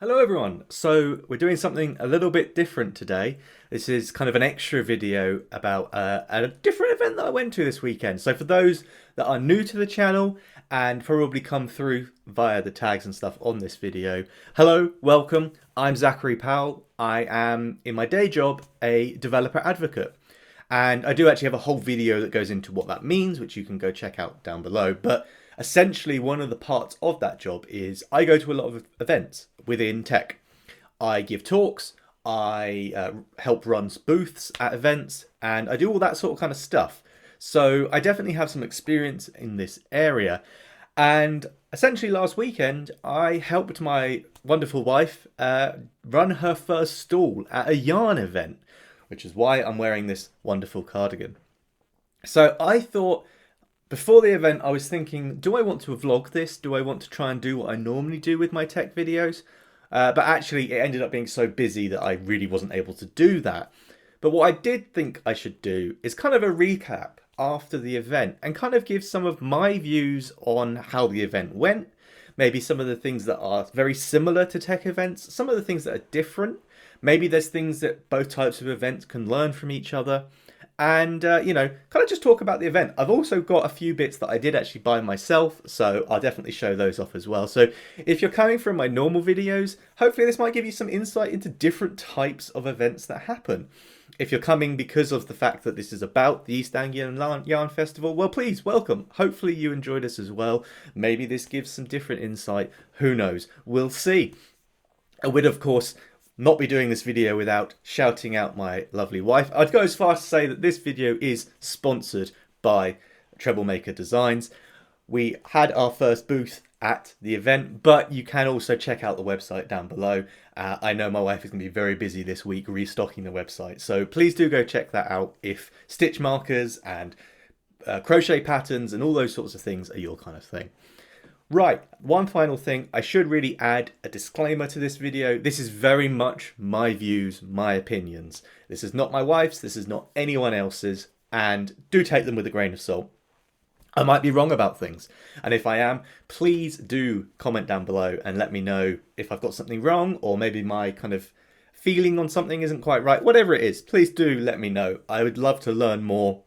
Hello everyone. So we're doing something a little bit different today. This is kind of an extra video about a different event that I went to this weekend. So for those that are new to the channel and probably come through via the tags and stuff on this video, hello, welcome. I'm Zachary Powell. I am in my day job a developer advocate. And I do actually have a whole video that goes into what that means, which you can go check out down below. But essentially, one of the parts of that job is I go to a lot of events within tech. I give talks, I help run booths at events, and I do all that sort of kind of stuff. So I definitely have some experience in this area. And essentially, last weekend, I helped my wonderful wife run her first stall at a yarn event, which is why I'm wearing this wonderful cardigan. So I thought, before the event, I was thinking, do I want to vlog this? Do I want to try and do what I normally do with my tech videos? But actually, it ended up being so busy that I really wasn't able to do that. But what I did think I should do is kind of a recap after the event and kind of give some of my views on how the event went. Maybe some of the things that are very similar to tech events, some of the things that are different. Maybe there's things that both types of events can learn from each other. And, kind of just talk about the event. I've also got a few bits that I did actually buy myself, so I'll definitely show those off as well. So if you're coming from my normal videos, hopefully this might give you some insight into different types of events that happen. If you're coming because of the fact that this is about the East Anglia Yarn Festival, well, please, welcome. Hopefully you enjoyed this as well. Maybe this gives some different insight. Who knows? We'll see. I would, of course, not be doing this video without shouting out my lovely wife. I'd go as far as to say that this video is sponsored by Troublemaker Designs. We had our first booth at the event, but you can also check out the website down below. I know my wife is going to be very busy this week restocking the website, so please do go check that out if stitch markers and crochet patterns and all those sorts of things are your kind of thing. Right, one final thing, I should really add a disclaimer to this video. This is very much my views, my opinions. This is not my wife's, this is not anyone else's, and do take them with a grain of salt. I might be wrong about things, and if I am, please do comment down below and let me know if I've got something wrong, or maybe my kind of feeling on something isn't quite right. Whatever it is, please do let me know. I would love to learn more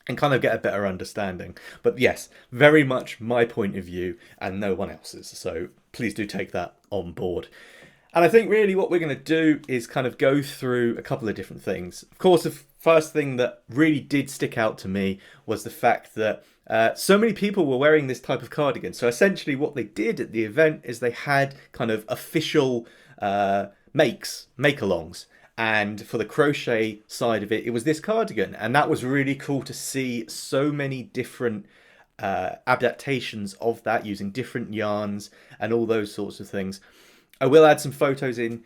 and kind of get a better understanding. But yes, very much my point of view and no one else's. So please do take that on board. And I think really what we're going to do is kind of go through a couple of different things. Of course, the first thing that really did stick out to me was the fact that so many people were wearing this type of cardigan. So essentially what they did at the event is they had kind of official make-alongs. And for the crochet side of it, it was this cardigan. And that was really cool to see so many different adaptations of that using different yarns and all those sorts of things. I will add some photos in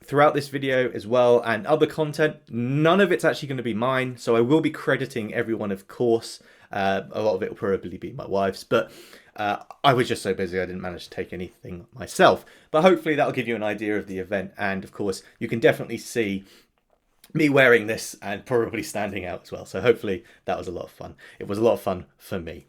throughout this video as well and other content. None of it's actually going to be mine, so I will be crediting everyone, of course. A lot of it will probably be my wife's, but I was just so busy I didn't manage to take anything myself. But hopefully that'll give you an idea of the event, and of course you can definitely see me wearing this and probably standing out as well. So hopefully that was a lot of fun. It was a lot of fun for me.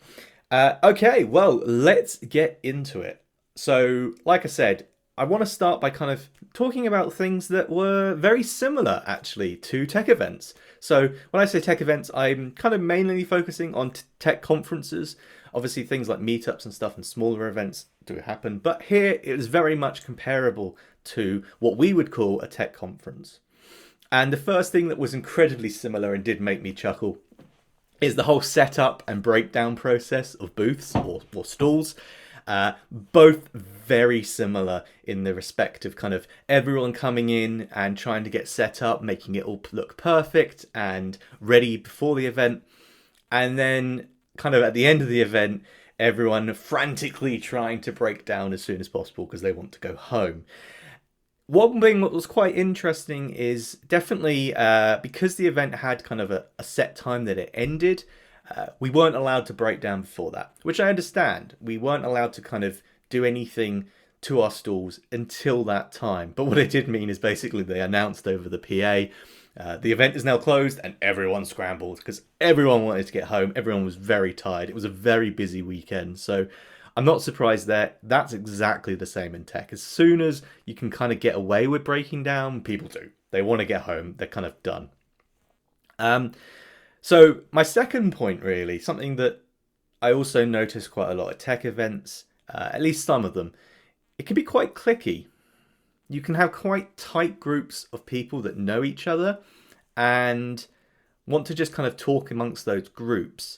Okay, well, let's get into it. So like I said, I want to start by kind of talking about things that were very similar actually to tech events. So when I say tech events, I'm kind of mainly focusing on tech conferences. Obviously things like meetups and stuff and smaller events do happen, but here it was very much comparable to what we would call a tech conference. And the first thing that was incredibly similar and did make me chuckle is the whole setup and breakdown process of booths or stalls. Both very similar in the respect of kind of everyone coming in and trying to get set up, making it all look perfect and ready before the event. And then kind of at the end of the event, everyone frantically trying to break down as soon as possible because they want to go home. One thing that was quite interesting is definitely because the event had kind of a set time that it ended, we weren't allowed to break down before that, which I understand. We weren't allowed to kind of do anything to our stalls until that time. But what it did mean is basically they announced over the PA, the event is now closed, and everyone scrambled because everyone wanted to get home. Everyone was very tired. It was a very busy weekend. So I'm not surprised there. That's exactly the same in tech. As soon as you can kind of get away with breaking down, people do. They want to get home. They're kind of done. Um, so my second point, really, something that I also notice quite a lot at tech events, at least some of them, it can be quite cliquey. You can have quite tight groups of people that know each other and want to just kind of talk amongst those groups.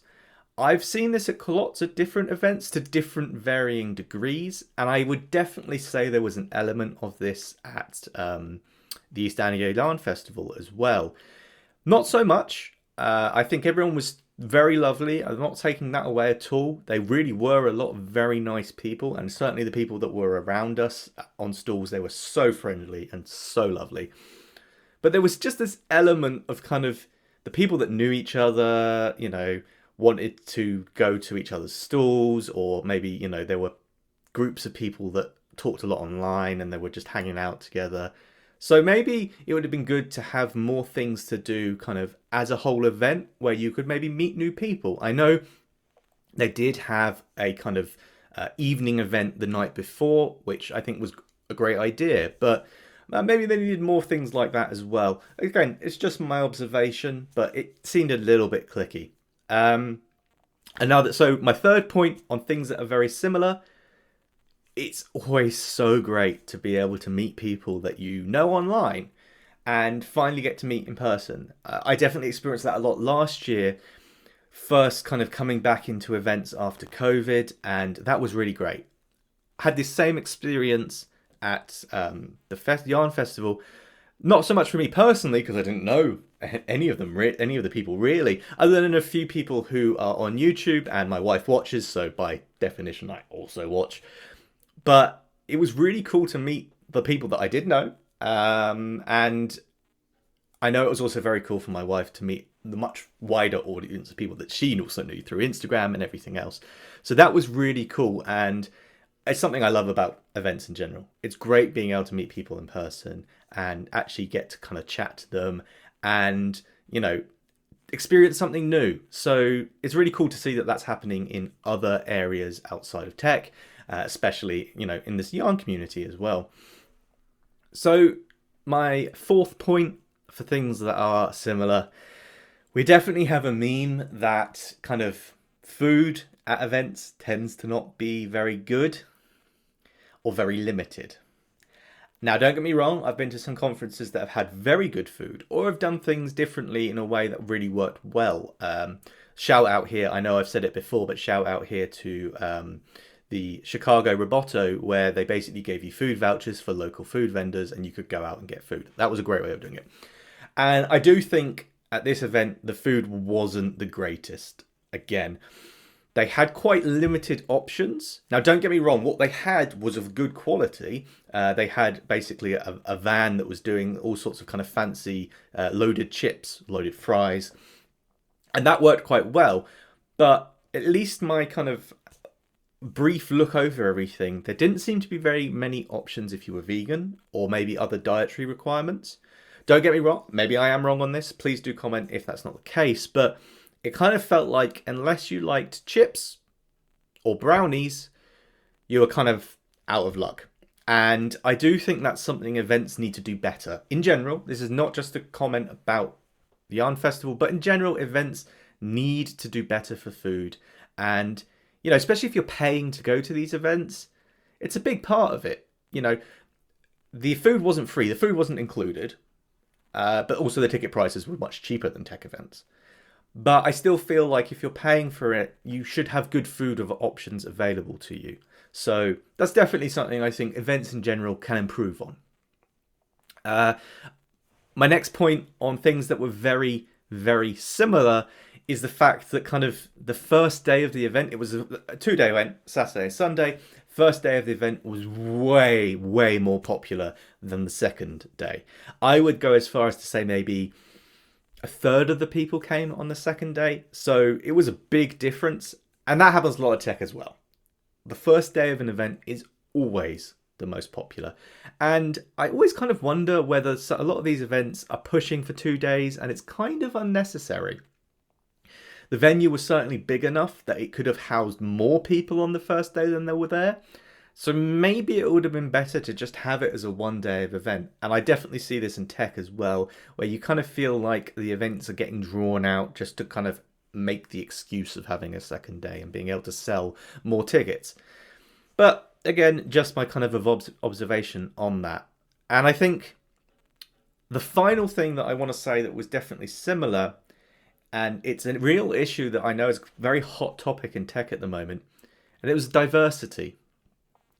I've seen this at lots of different events to different varying degrees, and I would definitely say there was an element of this at the East Anglia Yarn Festival as well. Not so much. I think everyone was very lovely. I'm not taking that away at all. They really were a lot of very nice people, and certainly the people that were around us on stalls, they were so friendly and so lovely. But there was just this element of kind of the people that knew each other, wanted to go to each other's stalls, or maybe, there were groups of people that talked a lot online and they were just hanging out together. So maybe it would have been good to have more things to do kind of as a whole event where you could maybe meet new people. I know they did have a kind of evening event the night before, which I think was a great idea, but maybe they needed more things like that as well. Again, it's just my observation, but it seemed a little bit cliquey. So my third point on things that are very similar, it's always so great to be able to meet people that you know online and finally get to meet in person. I definitely experienced that a lot last year, first kind of coming back into events after COVID, and that was really great. I had this same experience at the Yarn Festival. Not so much for me personally, because I didn't know any of them, any of the people really, other than a few people who are on YouTube, and my wife watches, so by definition I also watch. But it was really cool to meet the people that I did know, and I know it was also very cool for my wife to meet the much wider audience of people that she also knew through Instagram and everything else. So that was really cool, and it's something I love about events in general. It's great being able to meet people in person and actually get to kind of chat to them and, experience something new. So it's really cool to see that that's happening in other areas outside of tech, especially, in this yarn community as well. So my fourth point for things that are similar, we definitely have a meme that kind of food at events tends to not be very good or very limited. Now, don't get me wrong, I've been to some conferences that have had very good food or have done things differently in a way that really worked well. Shout out here, I know I've said it before, but shout out here to the Chicago Roboto, where they basically gave you food vouchers for local food vendors and you could go out and get food. That was a great way of doing it. And I do think at this event, the food wasn't the greatest. Again, they had quite limited options. Now, don't get me wrong, what they had was of good quality. They had basically a van that was doing all sorts of kind of fancy loaded chips, loaded fries. And that worked quite well. But at least my kind of brief look over everything, there didn't seem to be very many options if you were vegan or maybe other dietary requirements. Don't get me wrong, maybe I am wrong on this. Please do comment if that's not the case. But it kind of felt like unless you liked chips or brownies, you were kind of out of luck. And I do think that's something events need to do better. In general, this is not just a comment about the Yarn Festival, but in general, events need to do better for food. And, especially if you're paying to go to these events, it's a big part of it. The food wasn't free, the food wasn't included, but also the ticket prices were much cheaper than tech events. But I still feel like if you're paying for it, you should have good food of options available to you. So that's definitely something I think events in general can improve on. My next point on things that were very, very similar is the fact that kind of the first day of the event, it was a 2-day event, Saturday and Sunday. First day of the event was way, way more popular than the second day. I would go as far as to say maybe a third of the people came on the second day. So it was a big difference. And that happens a lot of tech as well. The first day of an event is always the most popular. And I always kind of wonder whether a lot of these events are pushing for 2 days and it's kind of unnecessary. The venue was certainly big enough that it could have housed more people on the first day than there were there. So maybe it would have been better to just have it as a one-day event. And I definitely see this in tech as well, where you kind of feel like the events are getting drawn out just to kind of make the excuse of having a second day and being able to sell more tickets. But again, just my kind of observation on that. And I think the final thing that I want to say that was definitely similar, and it's a real issue that I know is a very hot topic in tech at the moment, and it was diversity.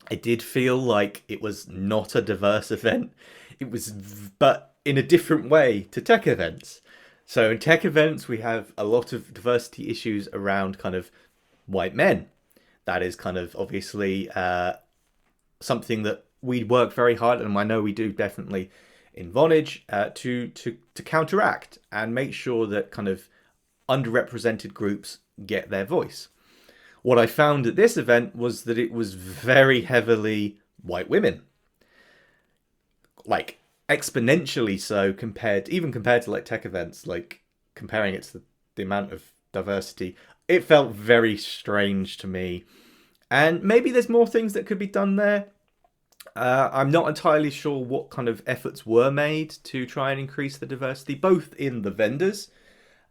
I did feel like it was not a diverse event. It was, but in a different way to tech events. So in tech events, we have a lot of diversity issues around kind of white men. That is kind of obviously something that we work very hard, and I know we do definitely in Vonage to counteract and make sure that kind of underrepresented groups get their voice. What I found at this event was that it was very heavily white women, like exponentially so compared to like tech events, like comparing it to the amount of diversity. It felt very strange to me, and maybe there's more things that could be done there. I'm not entirely sure what kind of efforts were made to try and increase the diversity, both in the vendors.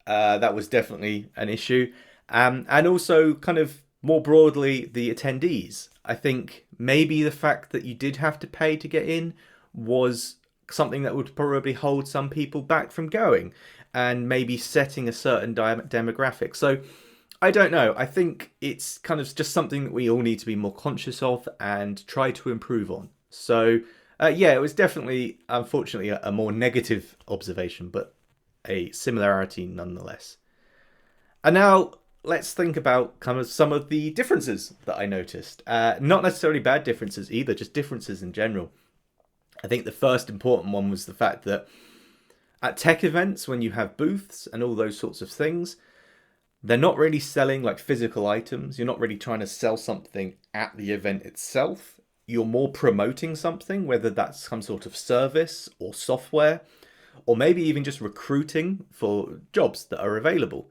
That was definitely an issue. And also kind of more broadly, the attendees. I think maybe the fact that you did have to pay to get in was something that would probably hold some people back from going, and maybe setting a certain demographic. So I don't know. I think it's kind of just something that we all need to be more conscious of and try to improve on. So yeah, it was definitely, unfortunately, a more negative observation, but a similarity nonetheless. And now let's think about kind of some of the differences that I noticed. Not necessarily bad differences either, just differences in general. I think the first important one was the fact that at tech events, when you have booths and all those sorts of things, they're not really selling like physical items. You're not really trying to sell something at the event itself. You're more promoting something, whether that's some sort of service or software, or maybe even just recruiting for jobs that are available.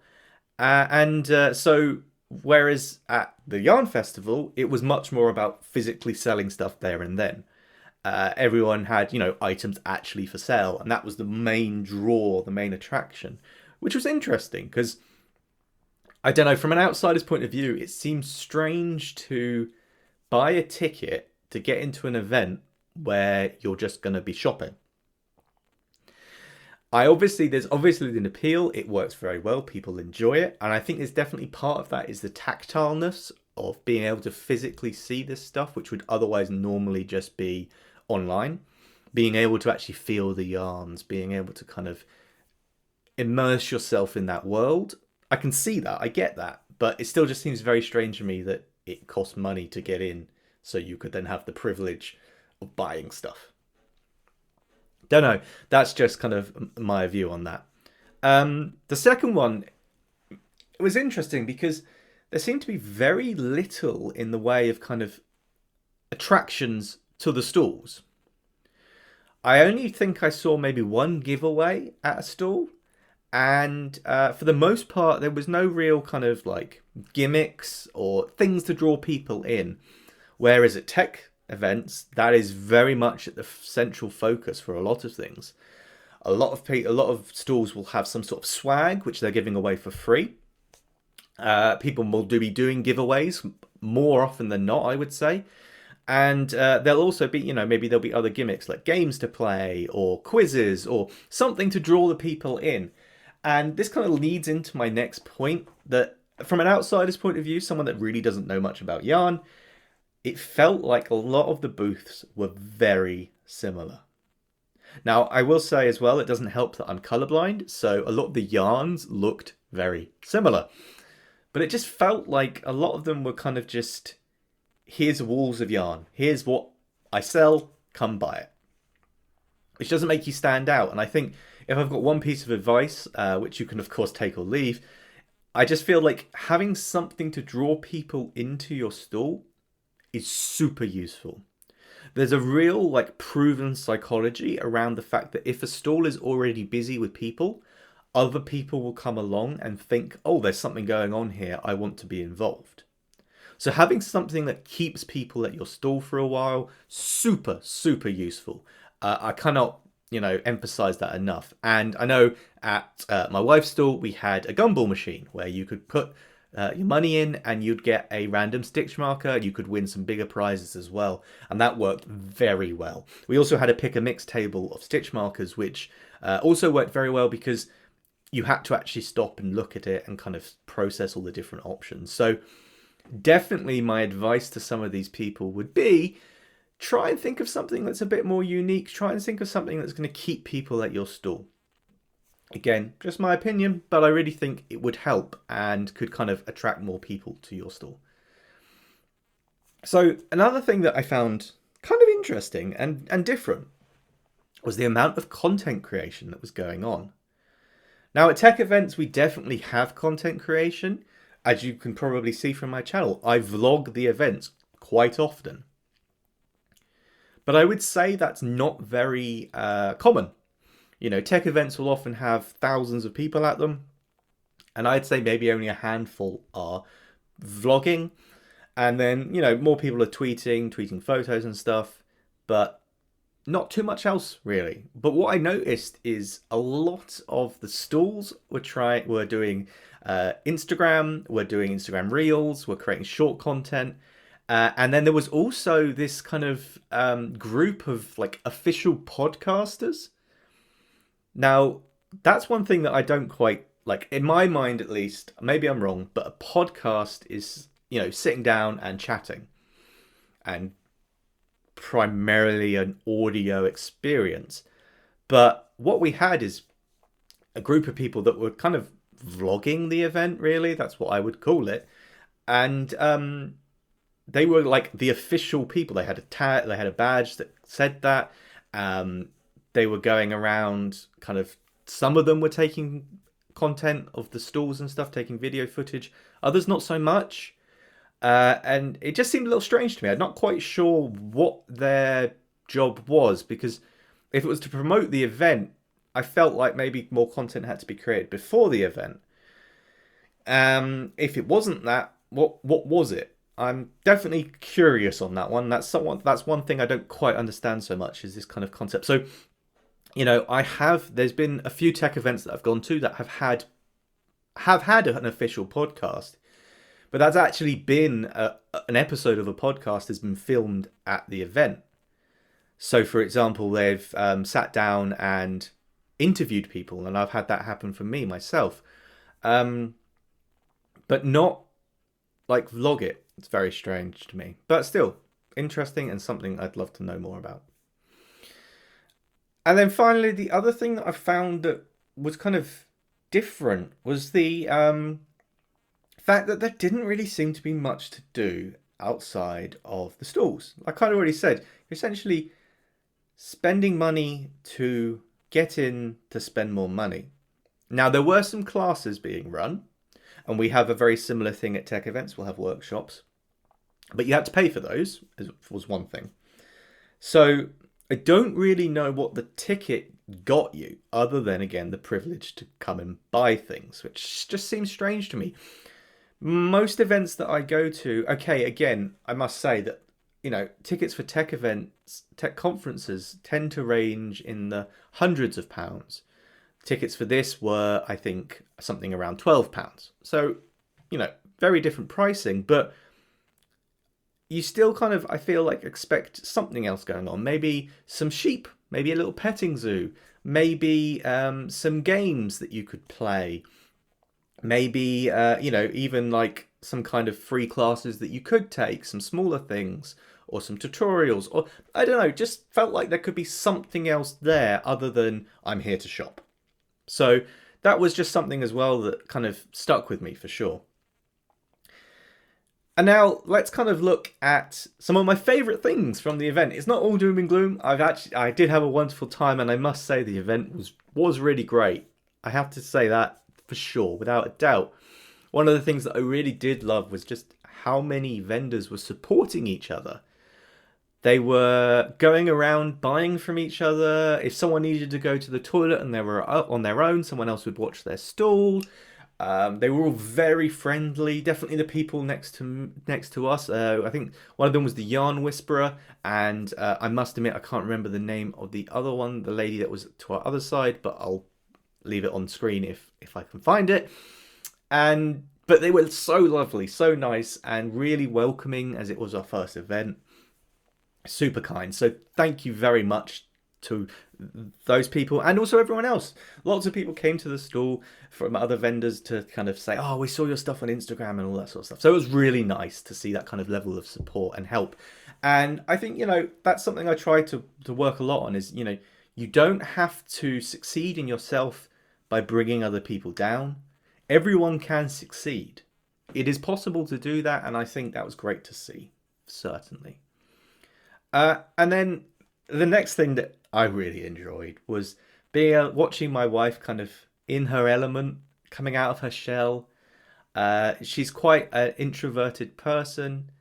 So whereas at the Yarn Festival, it was much more about physically selling stuff there and then. Everyone had, items actually for sale, and that was the main draw, the main attraction, which was interesting because, I don't know, from an outsider's point of view, it seems strange to buy a ticket to get into an event where you're just going to be shopping. There's obviously an appeal. It works very well. People enjoy it. And I think there's definitely part of that is the tactileness of being able to physically see this stuff, which would otherwise normally just be online. Being able to actually feel the yarns, being able to kind of immerse yourself in that world. I can see that. I get that. But it still just seems very strange to me that it costs money to get in, so you could then have the privilege of buying stuff. Don't know. That's just kind of my view on that. The second one, it was interesting because there seemed to be very little in the way of kind of attractions to the stalls. I only think I saw maybe one giveaway at a stall. And for the most part, there was no real kind of like gimmicks or things to draw people in. Whereas at tech events, that is very much at the central focus for a lot of things. A lot of stalls will have some sort of swag which they're giving away for free. People will be doing giveaways more often than not, I would say. And there'll also be, maybe there'll be other gimmicks like games to play or quizzes or something to draw the people in. And this kind of leads into my next point, that from an outsider's point of view, someone that really doesn't know much about yarn, it felt like a lot of the booths were very similar. Now, I will say as well, it doesn't help that I'm colorblind, so a lot of the yarns looked very similar. But it just felt like a lot of them were kind of just, here's walls of yarn. Here's what I sell, come buy it. Which doesn't make you stand out. And I think if I've got one piece of advice, which you can of course take or leave, I just feel like having something to draw people into your stall is super useful. There's a real proven psychology around the fact that if a stall is already busy with people, other people will come along and think, oh, there's something going on here, I want to be involved. So having something that keeps people at your stall for a while, super, super useful. I cannot, emphasize that enough. And I know at my wife's stall, we had a gumball machine where you could put your money in and you'd get a random stitch marker. You could win some bigger prizes as well. And that worked very well. We also had a pick a mix table of stitch markers, which also worked very well because you had to actually stop and look at it and kind of process all the different options. So definitely my advice to some of these people would be try and think of something that's a bit more unique. Try and think of something that's going to keep people at your stall. Again, just my opinion, but I really think it would help and could kind of attract more people to your stall. So another thing that I found kind of interesting and different was the amount of content creation that was going on. Now at tech events, we definitely have content creation. As you can probably see from my channel, I vlog the events quite often. But I would say that's not very common. Tech events will often have thousands of people at them. And I'd say maybe only a handful are vlogging. And then, more people are tweeting photos and stuff. But not too much else, really. But what I noticed is a lot of the stalls were doing Instagram, we're doing Instagram Reels, we're creating short content. And then there was also this kind of group of like official podcasters. Now, that's one thing that I don't quite like, in my mind at least, maybe I'm wrong, but a podcast is, sitting down and chatting and primarily an audio experience. But what we had is a group of people that were kind of vlogging the event, really. That's what I would call it. And they were like the official people. They had a tag, they had a badge that said that. They were going around kind of, some of them were taking content of the stalls and stuff, taking video footage. Others not so much. And it just seemed a little strange to me. I'm not quite sure what their job was, because if it was to promote the event, I felt like maybe more content had to be created before the event. If it wasn't that, what was it? I'm definitely curious on that one. That's one thing I don't quite understand so much, is this kind of concept. So, there's been a few tech events that I've gone to that have had an official podcast, but that's actually been an episode of a podcast has been filmed at the event. So, for example, they've sat down and interviewed people, and I've had that happen for me myself, but not like vlog it. It's very strange to me, but still interesting and something I'd love to know more about. And then finally, the other thing that I found that was kind of different was the fact that there didn't really seem to be much to do outside of the stalls. I kind of already said, you're essentially spending money to get in to spend more money. Now, there were some classes being run, and we have a very similar thing at tech events. We'll have workshops, but you had to pay for those, was one thing. So I don't really know what the ticket got you, other than, again, the privilege to come and buy things, which just seems strange to me. Most events that I go to, okay, again, I must say that, tickets for tech events, tech conferences tend to range in the hundreds of pounds. Tickets for this were, I think, something around £12. So, very different pricing, but you still kind of, I feel like, expect something else going on. Maybe some sheep, maybe a little petting zoo, maybe some games that you could play. Maybe, even like some kind of free classes that you could take, some smaller things, or some tutorials, or I don't know, just felt like there could be something else there other than I'm here to shop. So that was just something as well that kind of stuck with me for sure. And now let's kind of look at some of my favourite things from the event. It's not all doom and gloom. I did have a wonderful time, and I must say the event was really great. I have to say that for sure, without a doubt. One of the things that I really did love was just how many vendors were supporting each other. They were going around buying from each other. If someone needed to go to the toilet and they were on their own, someone else would watch their stall. They were all very friendly. Definitely the people next to us. I think one of them was the Yarn Whisperer, and I must admit I can't remember the name of the other one, the lady that was to our other side, but I'll leave it on screen if I can find it. But they were so lovely, so nice, and really welcoming as it was our first event. Super kind. So thank you very much to those people and also everyone else. Lots of people came to the stall from other vendors to kind of say, oh, we saw your stuff on Instagram and all that sort of stuff. So it was really nice to see that kind of level of support and help. And I think, that's something I try to work a lot on is, you don't have to succeed in yourself by bringing other people down. Everyone can succeed. It is possible to do that. And I think that was great to see, certainly. And then the next thing that I really enjoyed was watching my wife kind of in her element, coming out of her shell. She's quite an introverted person,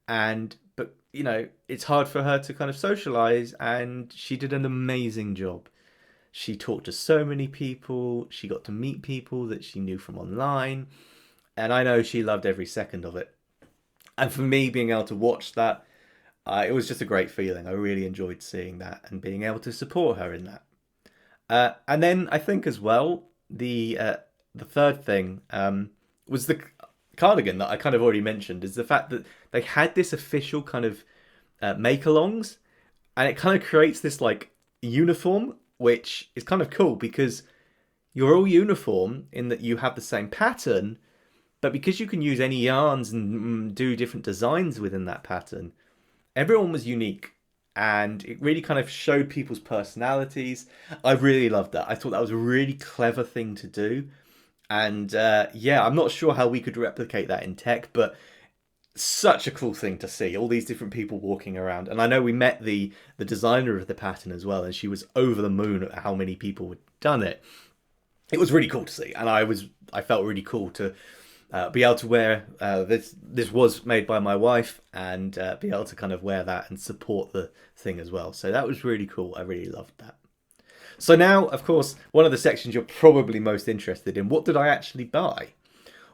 but it's hard for her to kind of socialize, and she did an amazing job. She talked to so many people. She got to meet people that she knew from online, and I know she loved every second of it. And for me, being able to watch that, it was just a great feeling. I really enjoyed seeing that and being able to support her in that. And then I think as well, the third thing was the cardigan that I kind of already mentioned, is the fact that they had this official kind of make-alongs, and it kind of creates this like uniform, which is kind of cool because you're all uniform in that you have the same pattern, but because you can use any yarns and do different designs within that pattern, everyone was unique, and it really kind of showed people's personalities. I really loved that. I thought that was a really clever thing to do. And I'm not sure how we could replicate that in tech, but such a cool thing to see. All these different people walking around. And I know we met the designer of the pattern as well, and she was over the moon at how many people had done it. It was really cool to see, and I felt really cool to be able to wear this was made by my wife, and be able to kind of wear that and support the thing as well. So that was really cool. I really loved that. So now, of course, one of the sections you're probably most interested in. What did I actually buy?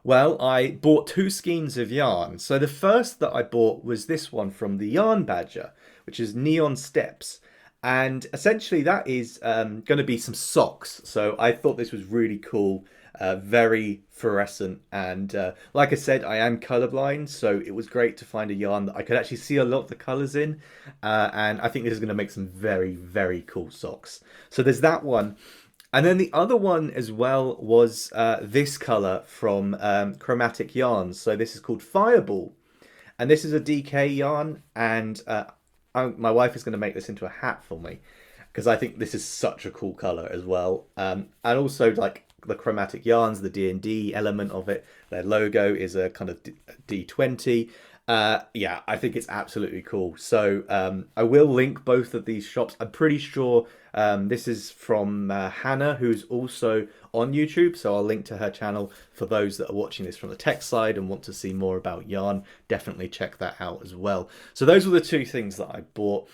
Well, I bought 2 skeins of yarn. So the first that I bought was this one from the Yarn Badger, which is Neon Steps. And essentially that is going to be some socks. So I thought this was really cool. Very fluorescent, and like I said, I am colorblind, so it was great to find a yarn that I could actually see a lot of the colors in, and I think this is going to make some very, very cool socks. So there's that one, and then the other one as well was this color from Chromatic Yarns. So this is called Fireball, and this is a DK yarn, and my wife is going to make this into a hat for me because I think this is such a cool color as well, and also like the Chromatic Yarns, the D&D element of it. Their logo is a kind of D20. I think it's absolutely cool. So I will link both of these shops. I'm pretty sure this is from Hannah, who's also on YouTube. So I'll link to her channel for those that are watching this from the tech side and want to see more about yarn. Definitely check that out as well. So those were the 2 things that I bought.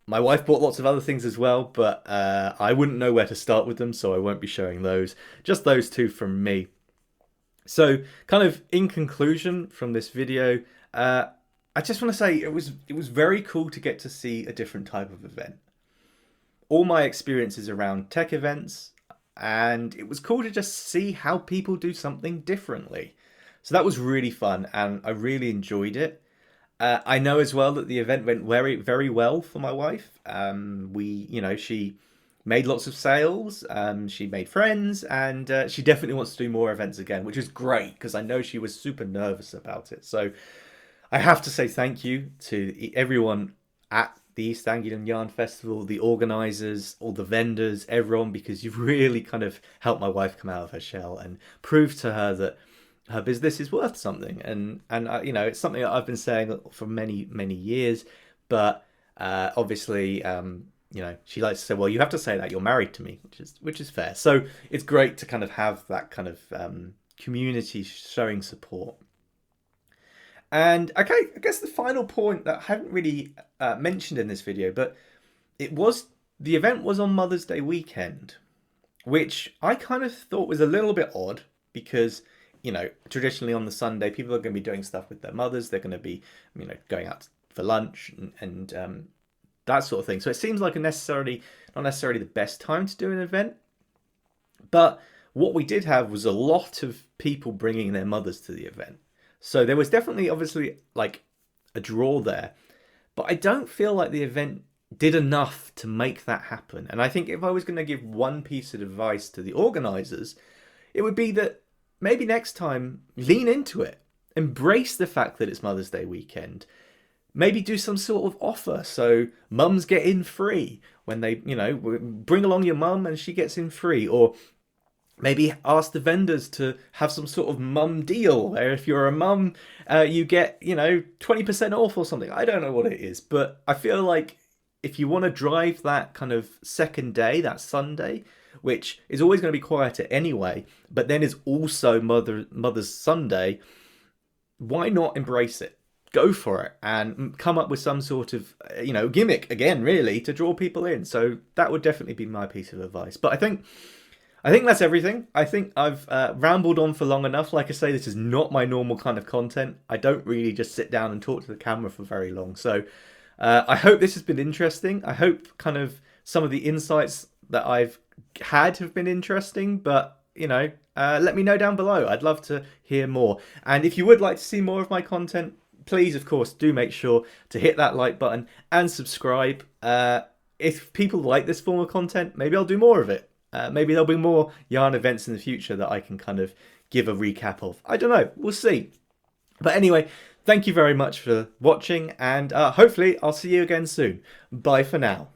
My wife bought lots of other things as well, but I wouldn't know where to start with them, so I won't be showing those. Just those 2 from me. So, kind of in conclusion from this video, I just want to say it was very cool to get to see a different type of event. All my experiences around tech events, and it was cool to just see how people do something differently. So that was really fun, and I really enjoyed it. I know as well that the event went very, very well for my wife. She made lots of sales, she made friends, and she definitely wants to do more events again, which is great because I know she was super nervous about it. So I have to say thank you to everyone at the East Anglian Yarn Festival, the organisers, all the vendors, everyone, because you've really kind of helped my wife come out of her shell and prove to her that her business is worth something, and it's something that I've been saying for many, many years, but obviously she likes to say, well, you have to say that you're married to me, which is fair. So it's great to kind of have that kind of community showing support. And okay, I guess the final point that I haven't really mentioned in this video, but the event was on Mother's Day weekend, which I kind of thought was a little bit odd because, traditionally on the Sunday, people are going to be doing stuff with their mothers. They're going to be, going out for lunch and that sort of thing. So it seems like not necessarily the best time to do an event. But what we did have was a lot of people bringing their mothers to the event. So there was definitely, obviously, like a draw there. But I don't feel like the event did enough to make that happen. And I think if I was going to give one piece of advice to the organisers, it would be that maybe next time, lean into it. Embrace the fact that it's Mother's Day weekend. Maybe do some sort of offer so mums get in free when they, bring along your mum and she gets in free. Or maybe ask the vendors to have some sort of mum deal where if you're a mum, you get, 20% off or something. I don't know what it is, but I feel like if you want to drive that kind of second day, that Sunday, which is always going to be quieter anyway, but then is also Mother's Sunday, why not embrace it? Go for it and come up with some sort of, gimmick again, really, to draw people in. So that would definitely be my piece of advice. But I think that's everything. I think I've rambled on for long enough. Like I say, this is not my normal kind of content. I don't really just sit down and talk to the camera for very long. So I hope this has been interesting. I hope kind of some of the insights that I've had have been interesting. But, let me know down below. I'd love to hear more. And if you would like to see more of my content, please, of course, do make sure to hit that like button and subscribe. If people like this form of content, maybe I'll do more of it. Maybe there'll be more yarn events in the future that I can kind of give a recap of. I don't know. We'll see. But anyway, thank you very much for watching, and hopefully I'll see you again soon. Bye for now.